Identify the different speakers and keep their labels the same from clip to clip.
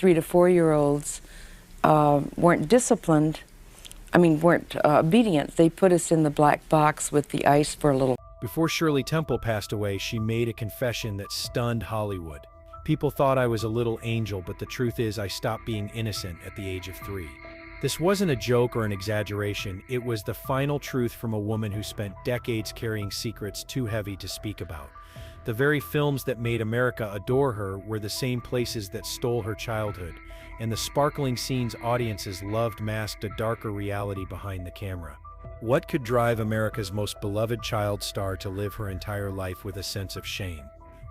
Speaker 1: 3 to 4 year olds weren't disciplined, weren't obedient. They put us in the black box with the ice for a little.
Speaker 2: Before Shirley Temple passed away, she made a confession that stunned Hollywood. People thought I was a little angel, but the truth is I stopped being innocent at the age of 3. This wasn't a joke or an exaggeration, it was the final truth from a woman who spent decades carrying secrets too heavy to speak about. The very films that made America adore her were the same places that stole her childhood, and the sparkling scenes audiences loved masked a darker reality behind the camera. What could drive America's most beloved child star to live her entire life with a sense of shame?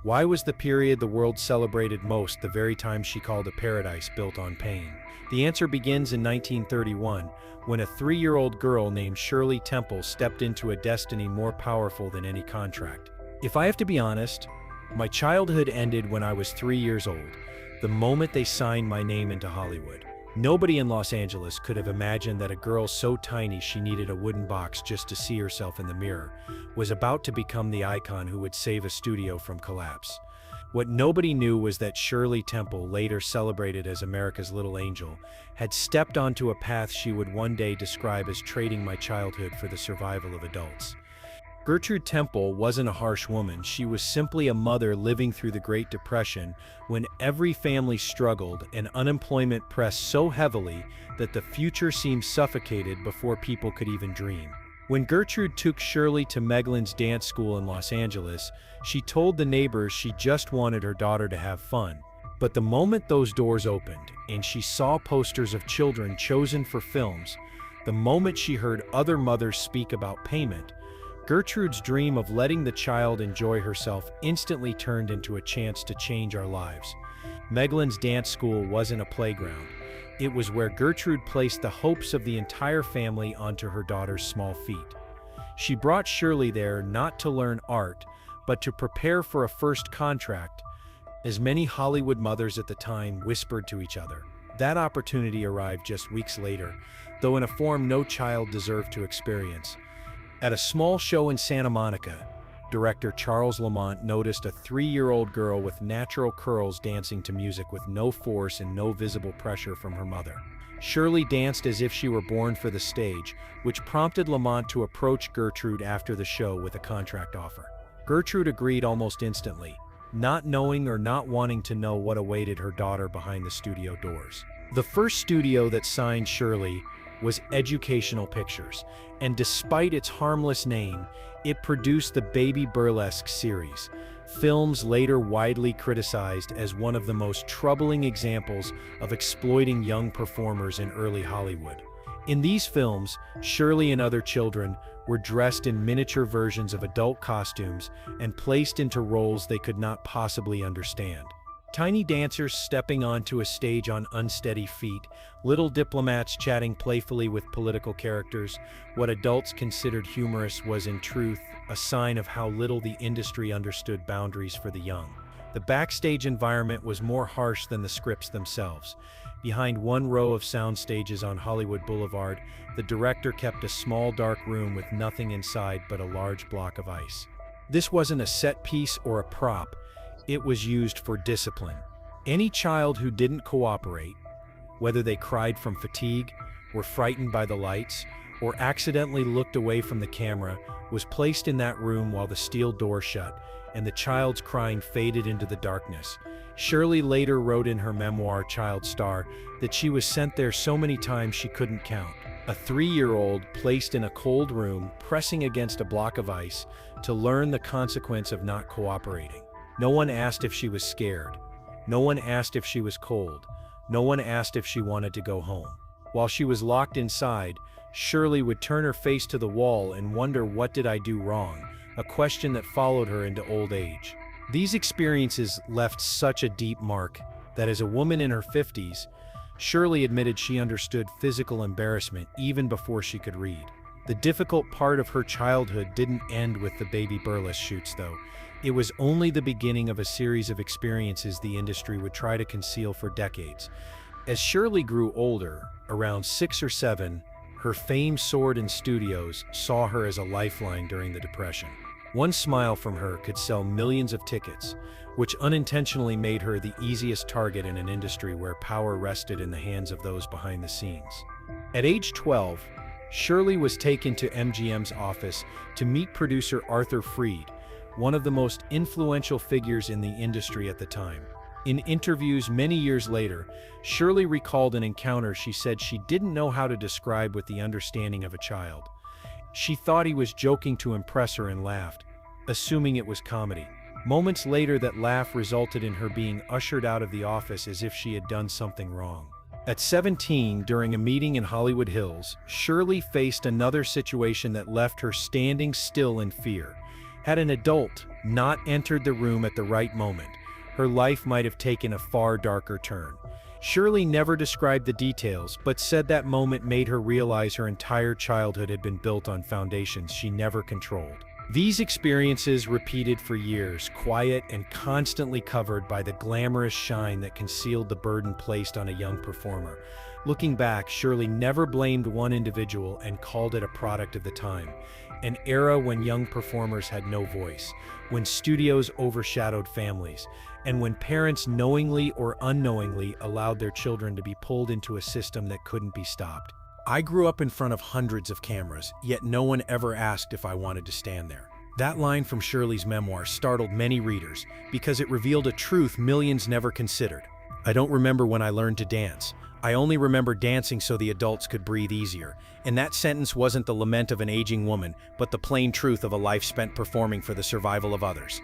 Speaker 2: Why was the period the world celebrated most the very time she called a paradise built on pain? The answer begins in 1931, when a 3-year-old girl named Shirley Temple stepped into a destiny more powerful than any contract. If I have to be honest, my childhood ended when I was 3 years old, the moment they signed my name into Hollywood. Nobody in Los Angeles could have imagined that a girl so tiny she needed a wooden box just to see herself in the mirror was about to become the icon who would save a studio from collapse. What nobody knew was that Shirley Temple, later celebrated as America's little angel, had stepped onto a path she would one day describe as trading my childhood for the survival of adults. Gertrude Temple wasn't a harsh woman. She was simply a mother living through the Great Depression when every family struggled and unemployment pressed so heavily that the future seemed suffocated before people could even dream. When Gertrude took Shirley to Meglin's dance school in Los Angeles, she told the neighbors she just wanted her daughter to have fun. But the moment those doors opened and she saw posters of children chosen for films, the moment she heard other mothers speak about payment, Gertrude's dream of letting the child enjoy herself instantly turned into a chance to change our lives. Meglin's dance school wasn't a playground. It was where Gertrude placed the hopes of the entire family onto her daughter's small feet. She brought Shirley there not to learn art, but to prepare for a first contract, as many Hollywood mothers at the time whispered to each other. That opportunity arrived just weeks later, though in a form no child deserved to experience. At a small show in Santa Monica, director Charles Lamont noticed a 3-year-old girl with natural curls dancing to music with no force and no visible pressure from her mother. Shirley danced as if she were born for the stage, which prompted Lamont to approach Gertrude after the show with a contract offer. Gertrude agreed almost instantly, not knowing or not wanting to know what awaited her daughter behind the studio doors. The first studio that signed Shirley was Educational Pictures, and despite its harmless name, it produced the Baby Burlesque series, films later widely criticized as one of the most troubling examples of exploiting young performers in early Hollywood. In these films, Shirley and other children were dressed in miniature versions of adult costumes and placed into roles they could not possibly understand. Tiny dancers stepping onto a stage on unsteady feet, little diplomats chatting playfully with political characters. What adults considered humorous was in truth a sign of how little the industry understood boundaries for the young. The backstage environment was more harsh than the scripts themselves. Behind one row of sound stages on Hollywood Boulevard, the director kept a small dark room with nothing inside but a large block of ice. This wasn't a set piece or a prop. It was used for discipline. Any child who didn't cooperate, whether they cried from fatigue, were frightened by the lights, or accidentally looked away from the camera, was placed in that room while the steel door shut, and the child's crying faded into the darkness. Shirley later wrote in her memoir, Child Star, that she was sent there so many times she couldn't count. A 3-year-old placed in a cold room, pressing against a block of ice, to learn the consequence of not cooperating. No one asked if she was scared. No one asked if she was cold. No one asked if she wanted to go home. While she was locked inside, Shirley would turn her face to the wall and wonder, what did I do wrong? A question that followed her into old age. These experiences left such a deep mark that as a woman in her 50s, Shirley admitted she understood physical embarrassment even before she could read. The difficult part of her childhood didn't end with the baby burlesque shoots, though. It was only the beginning of a series of experiences the industry would try to conceal for decades. As Shirley grew older, around 6 or 7, her fame soared and studios saw her as a lifeline during the Depression. One smile from her could sell millions of tickets, which unintentionally made her the easiest target in an industry where power rested in the hands of those behind the scenes. At age 12, Shirley was taken to MGM's office to meet producer Arthur Freed, one of the most influential figures in the industry at the time. In interviews many years later, Shirley recalled an encounter she said she didn't know how to describe with the understanding of a child. She thought he was joking to impress her and laughed, assuming it was comedy. Moments later, that laugh resulted in her being ushered out of the office as if she had done something wrong. At 17, during a meeting in Hollywood Hills, Shirley faced another situation that left her standing still in fear. Had an adult not entered the room at the right moment, her life might have taken a far darker turn. Shirley never described the details, but said that moment made her realize her entire childhood had been built on foundations she never controlled. These experiences repeated for years, quiet and constantly covered by the glamorous shine that concealed the burden placed on a young performer. Looking back, Shirley never blamed one individual and called it a product of the time, an era when young performers had no voice, when studios overshadowed families, and when parents knowingly or unknowingly allowed their children to be pulled into a system that couldn't be stopped. I grew up in front of hundreds of cameras, yet no one ever asked if I wanted to stand there. That line from Shirley's memoir startled many readers because it revealed a truth millions never considered. I don't remember when I learned to dance. I only remember dancing so the adults could breathe easier. And that sentence wasn't the lament of an aging woman, but the plain truth of a life spent performing for the survival of others.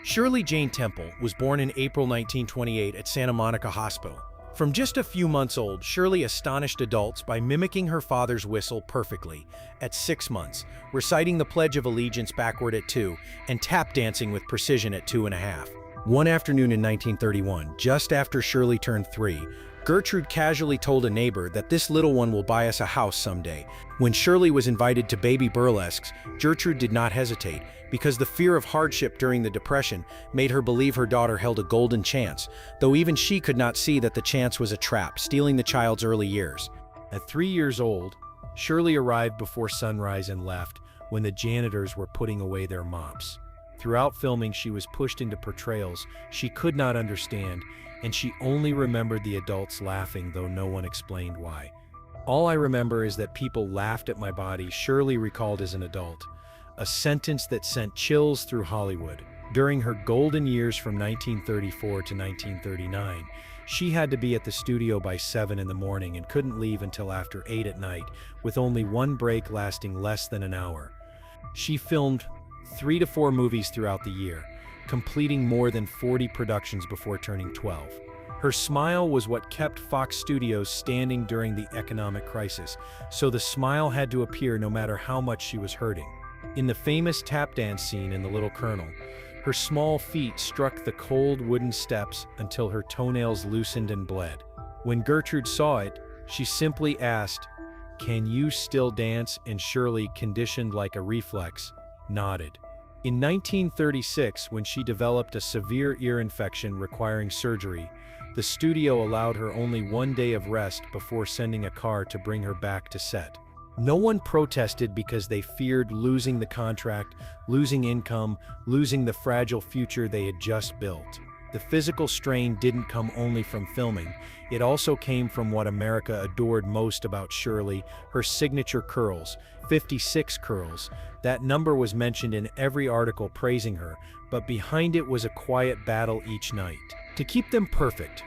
Speaker 2: Shirley Jane Temple was born in April 1928 at Santa Monica Hospital. From just a few months old, Shirley astonished adults by mimicking her father's whistle perfectly at 6 months, reciting the Pledge of Allegiance backward at 2, and tap dancing with precision at 2.5. One afternoon in 1931, just after Shirley turned 3, Gertrude casually told a neighbor that this little one will buy us a house someday. When Shirley was invited to baby burlesques, Gertrude did not hesitate, because the fear of hardship during the Depression made her believe her daughter held a golden chance, though even she could not see that the chance was a trap, stealing the child's early years. At 3 years old, Shirley arrived before sunrise and left when the janitors were putting away their mops. Throughout filming, she was pushed into portrayals she could not understand, and she only remembered the adults laughing, though no one explained why. All I remember is that people laughed at my body, Shirley recalled as an adult, a sentence that sent chills through Hollywood. During her golden years from 1934 to 1939, she had to be at the studio by 7 in the morning and couldn't leave until after 8 at night, with only one break lasting less than an hour. She filmed 3 to 4 movies throughout the year, completing more than 40 productions before turning 12. Her smile was what kept Fox Studios standing during the economic crisis, so the smile had to appear no matter how much she was hurting. In the famous tap dance scene in The Little Colonel, her small feet struck the cold wooden steps until her toenails loosened and bled. When Gertrude saw it, she simply asked, "Can you still dance?" and Shirley, conditioned like a reflex, nodded. In 1936, when she developed a severe ear infection requiring surgery, the studio allowed her only 1 day of rest before sending a car to bring her back to set. No one protested because they feared losing the contract, losing income, losing the fragile future they had just built. The physical strain didn't come only from filming. It also came from what America adored most about Shirley, her signature curls, 56 curls. That number was mentioned in every article praising her, but behind it was a quiet battle each night. To keep them perfect,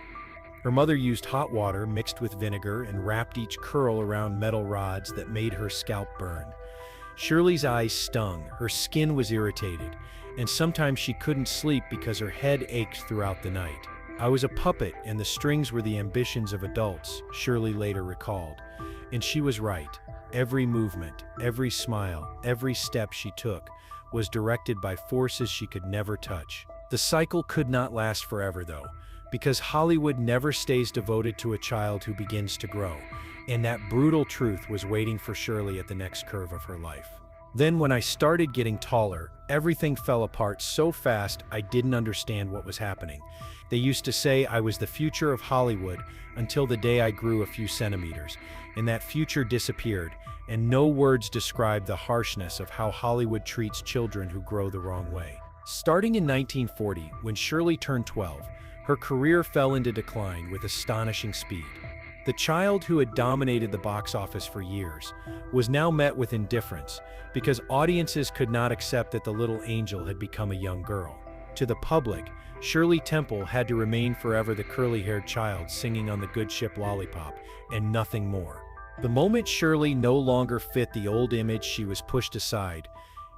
Speaker 2: her mother used hot water mixed with vinegar and wrapped each curl around metal rods that made her scalp burn. Shirley's eyes stung, her skin was irritated, and sometimes she couldn't sleep because her head ached throughout the night. "I was a puppet, and the strings were the ambitions of adults," Shirley later recalled. And she was right. Every movement, every smile, every step she took was directed by forces she could never touch. The cycle could not last forever, though, because Hollywood never stays devoted to a child who begins to grow, and that brutal truth was waiting for Shirley at the next curve of her life. Then when I started getting taller, everything fell apart so fast I didn't understand what was happening. They used to say I was the future of Hollywood until the day I grew a few centimeters, and that future disappeared, and no words describe the harshness of how Hollywood treats children who grow the wrong way. Starting in 1940, when Shirley turned 12, her career fell into decline with astonishing speed. The child who had dominated the box office for years was now met with indifference because audiences could not accept that the little angel had become a young girl. To the public, Shirley Temple had to remain forever the curly-haired child singing on the good ship Lollipop, and nothing more. The moment Shirley no longer fit the old image, she was pushed aside.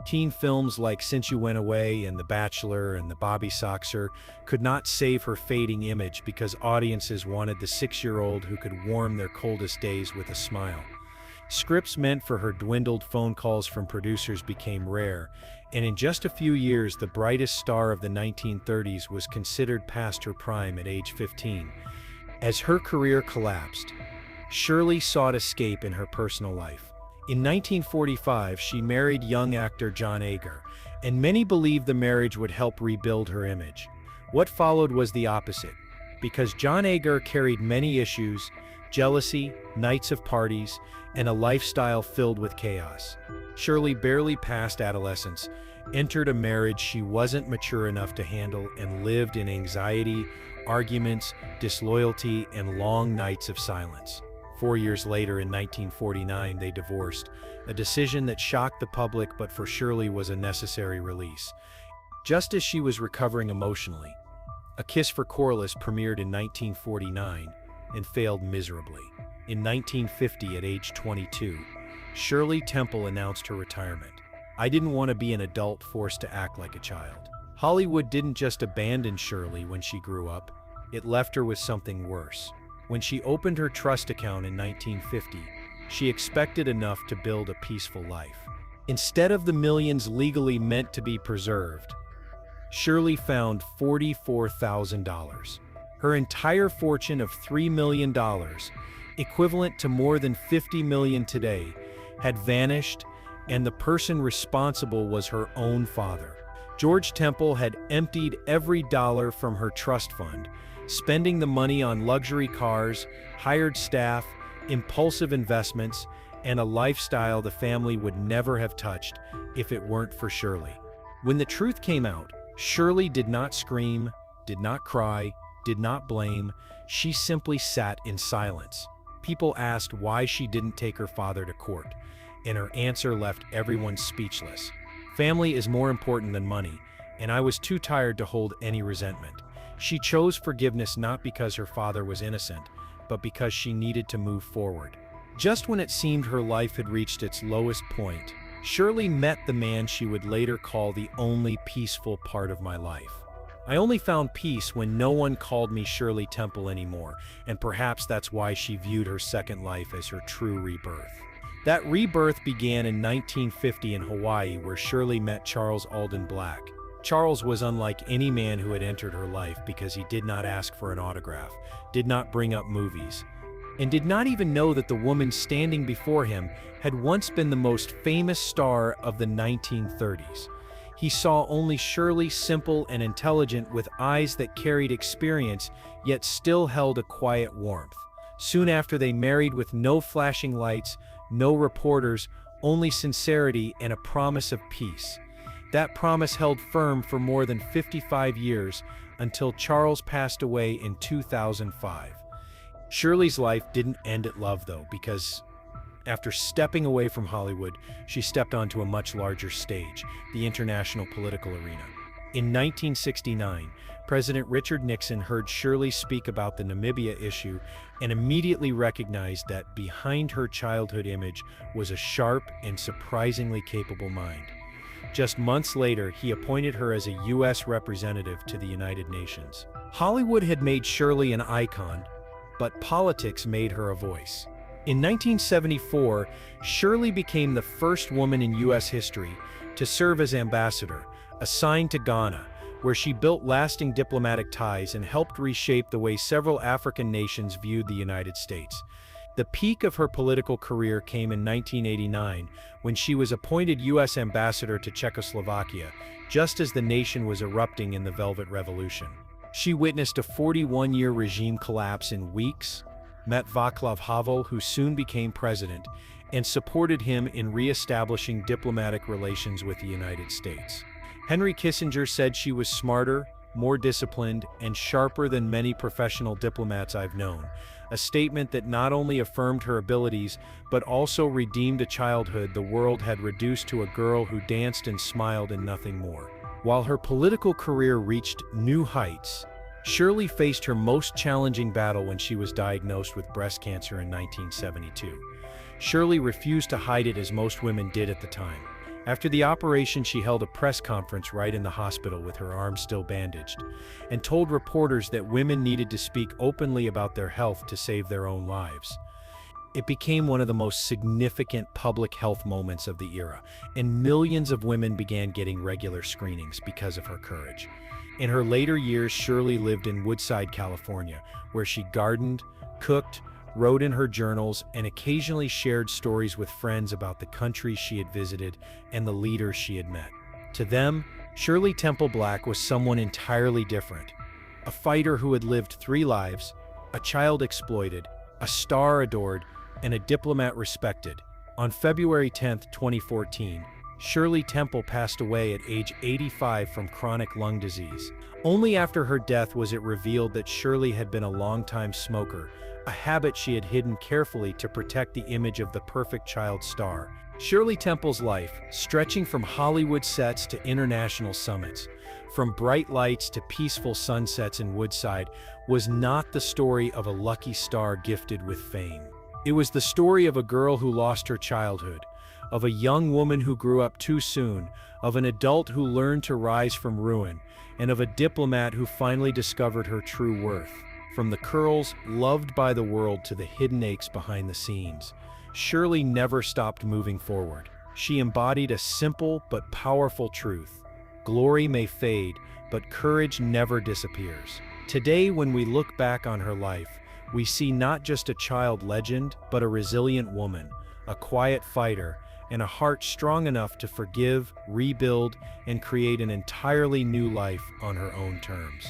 Speaker 2: Teen films like Since You Went Away and The Bachelor and The Bobby Soxer could not save her fading image because audiences wanted the 6-year-old who could warm their coldest days with a smile. Scripts meant for her dwindled, phone calls from producers became rare, and in just a few years the brightest star of the 1930s was considered past her prime at age 15. As her career collapsed, Shirley sought escape in her personal life. In 1945, she married young actor John Agar, and many believed the marriage would help rebuild her image. What followed was the opposite, because John Agar carried many issues: jealousy, nights of parties, and a lifestyle filled with chaos. Shirley barely passed adolescence, entered a marriage she wasn't mature enough to handle, and lived in anxiety, arguments, disloyalty, and long nights of silence. 4 years later, in 1949, they divorced, a decision that shocked the public but for Shirley was a necessary release. Just as she was recovering emotionally, A Kiss for Corliss premiered in 1949 and failed miserably. In 1950, at age 22, Shirley Temple announced her retirement. "I didn't want to be an adult forced to act like a child." Hollywood didn't just abandon Shirley when she grew up, it left her with something worse. When she opened her trust account in 1950, she expected enough to build a peaceful life. Instead of the millions legally meant to be preserved, Shirley found $44,000. Her entire fortune of $3 million, equivalent to more than $50 million today, had vanished, and the person responsible was her own father. George Temple had emptied every dollar from her trust fund, spending the money on luxury cars, hired staff, impulsive investments, and a lifestyle the family would never have touched if it weren't for Shirley. When the truth came out, Shirley did not scream, did not cry, did not blame. She simply sat in silence. People asked why she didn't take her father to court, and her answer left everyone speechless. "Family is more important than money, and I was too tired to hold any resentment." She chose forgiveness not because her father was innocent, but because she needed to move forward. Just when it seemed her life had reached its lowest point, Shirley met the man she would later call the only peaceful part of my life. "I only found peace when no one called me Shirley Temple anymore," and perhaps that's why she viewed her second life as her true rebirth. That rebirth began in 1950 in Hawaii, where Shirley met Charles Alden Black. Charles was unlike any man who had entered her life because he did not ask for an autograph, did not bring up movies, and did not even know that the woman standing before him had once been the most famous star of the 1930s. He saw only Shirley, simple and intelligent, with eyes that carried experience yet still held a quiet warmth. Soon after, they married with no flashing lights, no reporters, only sincerity and a promise of peace. That promise held firm for more than 55 years until Charles passed away in 2005. Shirley's life didn't end at love, though, because after stepping away from Hollywood, she stepped onto a much larger stage, the international political arena. In 1969, President Richard Nixon heard Shirley speak about the Namibia issue and immediately recognized that behind her childhood image was a sharp and surprisingly capable mind. Just months later, he appointed her as a U.S. representative to the United Nations. Hollywood had made Shirley an icon, but politics made her a voice. In 1974, Shirley became the first woman in U.S. history to serve as ambassador, assigned to Ghana, where she built lasting diplomatic ties and helped reshape the way several African nations viewed the United States. The peak of her political career came in 1989, when she was appointed U.S. ambassador to Czechoslovakia, just as the nation was erupting in the Velvet Revolution. She witnessed a 41-year regime collapse in weeks, met Václav Havel, who soon became president, and supported him in re-establishing diplomatic relations with the United States. Henry Kissinger said she was smarter, more disciplined, and sharper than many professional diplomats I've known, a statement that not only affirmed her abilities, but also redeemed a childhood the world had reduced to a girl who danced and smiled and nothing more. While her political career reached new heights, Shirley faced her most challenging battle when she was diagnosed with breast cancer in 1972. Shirley refused to hide it as most women did at the time. After the operation, she held a press conference right in the hospital with her arm still bandaged, and told reporters that women needed to speak openly about their health to save their own lives. It became one of the most significant public health moments of the era, and millions of women began getting regular screenings because of her courage. In her later years, Shirley lived in Woodside, California, where she gardened, cooked, wrote in her journals, and occasionally shared stories with friends about the countries she had visited and the leaders she had met. To them, Shirley Temple Black was someone entirely different. A fighter who had lived 3 lives, a child exploited, a star adored, and a diplomat respected. On February 10, 2014, Shirley Temple passed away at age 85 from chronic lung disease. Only after her death was it revealed that Shirley had been a longtime smoker, a habit she had hidden carefully to protect the image of the perfect child star. Shirley Temple's life, stretching from Hollywood sets to international summits, from bright lights to peaceful sunsets in Woodside, was not the story of a lucky star gifted with fame. It was the story of a girl who lost her childhood, of a young woman who grew up too soon, of an adult who learned to rise from ruin, and of a diplomat who finally discovered her true worth. From the curls loved by the world to the hidden aches behind the scenes, Shirley never stopped moving forward. She embodied a simple but powerful truth. Glory may fade, but courage never disappears. Today, when we look back on her life, we see not just a child legend, but a resilient woman, a quiet fighter, and a heart strong enough to forgive, rebuild, and create an entirely new life on her own terms.